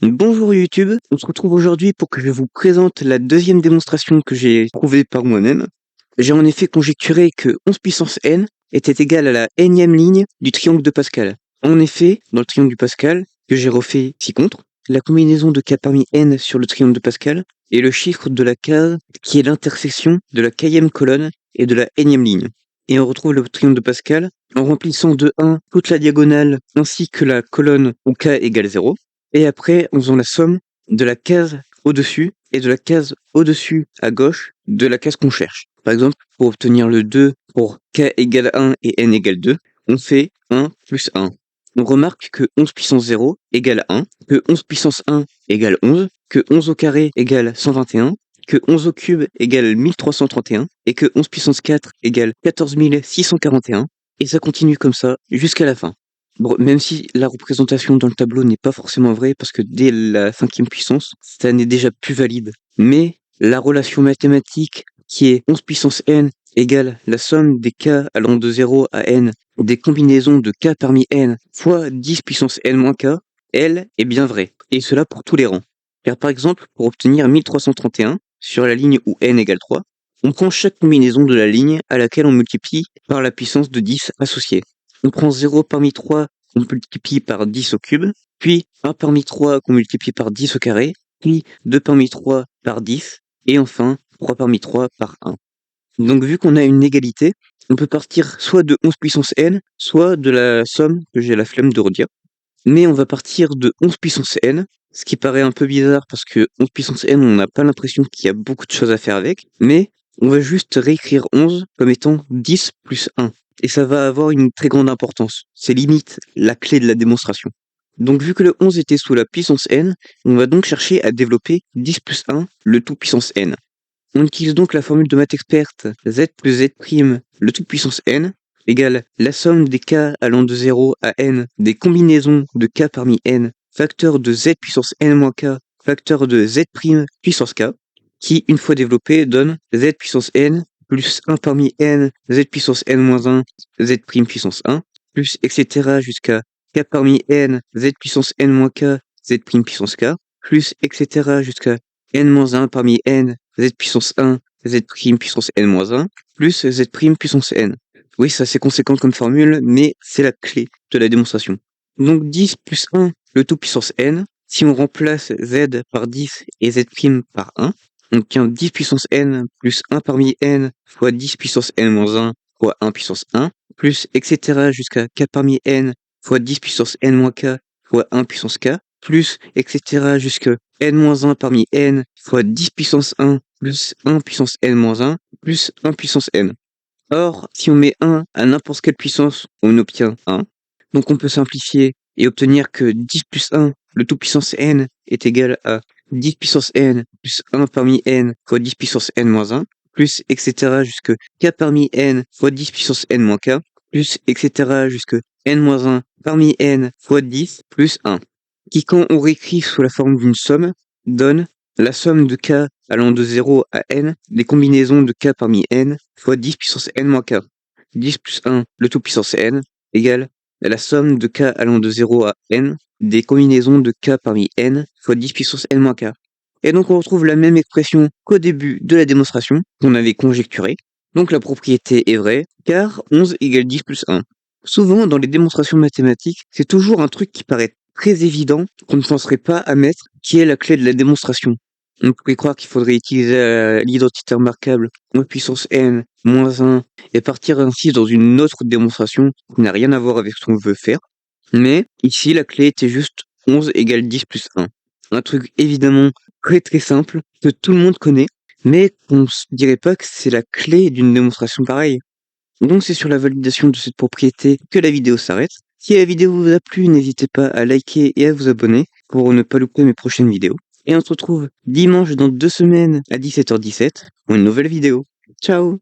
Bonjour YouTube, on se retrouve aujourd'hui pour que je vous présente la deuxième démonstration que j'ai trouvée par moi-même. J'ai en effet conjecturé que 11 puissance n était égal à la nème ligne du triangle de Pascal. En effet, dans le triangle du Pascal, que j'ai refait ci-contre, la combinaison de k parmi n sur le triangle de Pascal est le chiffre de la case qui est l'intersection de la kème colonne et de la nème ligne. Et on retrouve le triangle de Pascal en remplissant de 1 toute la diagonale ainsi que la colonne où k égale 0. Et après, en faisant la somme de la case au-dessus et de la case au-dessus à gauche de la case qu'on cherche. Par exemple, pour obtenir le 2 pour k égale 1 et n égale 2, on fait 1 plus 1. On remarque que 11 puissance 0 égale 1, que 11 puissance 1 égale 11, que 11 au carré égale 121, que 11 au cube égale 1331, et que 11 puissance 4 égale 14 641, et ça continue comme ça jusqu'à la fin. Bon, même si la représentation dans le tableau n'est pas forcément vraie, parce que dès la 5e puissance, ça n'est déjà plus valide. Mais la relation mathématique qui est 11 puissance n égale la somme des k allant de 0 à n des combinaisons de k parmi n fois 10 puissance n moins k, elle est bien vraie. Et cela pour tous les rangs. Car par exemple, pour obtenir 1331, sur la ligne où n égale 3, on prend chaque combinaison de la ligne à laquelle on multiplie par la puissance de 10 associée. On prend 0 parmi 3 qu'on multiplie par 10 au cube, puis 1 parmi 3 qu'on multiplie par 10 au carré, puis 2 parmi 3 par 10, et enfin 3 parmi 3 par 1. Donc vu qu'on a une égalité, on peut partir soit de 11 puissance n, soit de la somme que j'ai la flemme de redire. Mais on va partir de 11 puissance n, ce qui paraît un peu bizarre parce que 11 puissance n, on n'a pas l'impression qu'il y a beaucoup de choses à faire avec, mais on va juste réécrire 11 comme étant 10 plus 1. Et ça va avoir une très grande importance. C'est limite la clé de la démonstration. Donc vu que le 11 était sous la puissance n, on va donc chercher à développer 10 plus 1, le tout puissance n. On utilise donc la formule de maths experte z plus z', le tout puissance n, égale la somme des k allant de 0 à n des combinaisons de k parmi n, facteur de z puissance n moins k, facteur de z' puissance k, qui, une fois développé, donne z puissance n plus 1 parmi n, z puissance n moins 1, z' puissance 1, plus etc. jusqu'à k parmi n, z puissance n moins k, z' puissance k, plus etc. jusqu'à n moins 1 parmi n, z puissance 1, z' puissance n moins 1, plus z' puissance n. Oui, c'est assez conséquent comme formule, mais c'est la clé de la démonstration. Donc 10 plus 1, le tout puissance n, si on remplace z par 10 et z' par 1, on obtient 10 puissance n plus 1 parmi n fois 10 puissance n moins 1 fois 1 puissance 1, plus etc. jusqu'à k parmi n fois 10 puissance n moins k fois 1 puissance k, plus etc. jusqu'à n moins 1 parmi n fois 10 puissance 1 plus 1 puissance n moins 1 plus 1 puissance n. Or, si on met 1 à n'importe quelle puissance, on obtient 1. Donc on peut simplifier et obtenir que 10 plus 1, le tout puissance n, est égal à 10 puissance n plus 1 parmi n fois 10 puissance n moins 1, plus etc. jusque k parmi n fois 10 puissance n moins k, plus etc. jusque n moins 1 parmi n fois 10 plus 1, qui quand on réécrit sous la forme d'une somme, donne la somme de k allant de 0 à n des combinaisons de k parmi n fois 10 puissance n moins k. 10 plus 1, le tout puissance n, égale la somme de k allant de 0 à n des combinaisons de k parmi n fois 10 puissance n moins k. Et donc on retrouve la même expression qu'au début de la démonstration qu'on avait conjecturée. Donc la propriété est vraie, car 11 égale 10 plus 1. Souvent, dans les démonstrations mathématiques, c'est toujours un truc qui paraît très évident qu'on ne penserait pas à mettre, qui est la clé de la démonstration. On pourrait croire qu'il faudrait utiliser l'identité remarquable, puissance n, moins 1, et partir ainsi dans une autre démonstration qui n'a rien à voir avec ce qu'on veut faire. Mais ici, la clé était juste 11 égale 10 plus 1. Un truc évidemment très très simple, que tout le monde connaît, mais qu'on ne se dirait pas que c'est la clé d'une démonstration pareille. Donc c'est sur la validation de cette propriété que la vidéo s'arrête. Si la vidéo vous a plu, n'hésitez pas à liker et à vous abonner pour ne pas louper mes prochaines vidéos. Et on se retrouve dimanche dans 2 semaines à 17h17 pour une nouvelle vidéo. Ciao!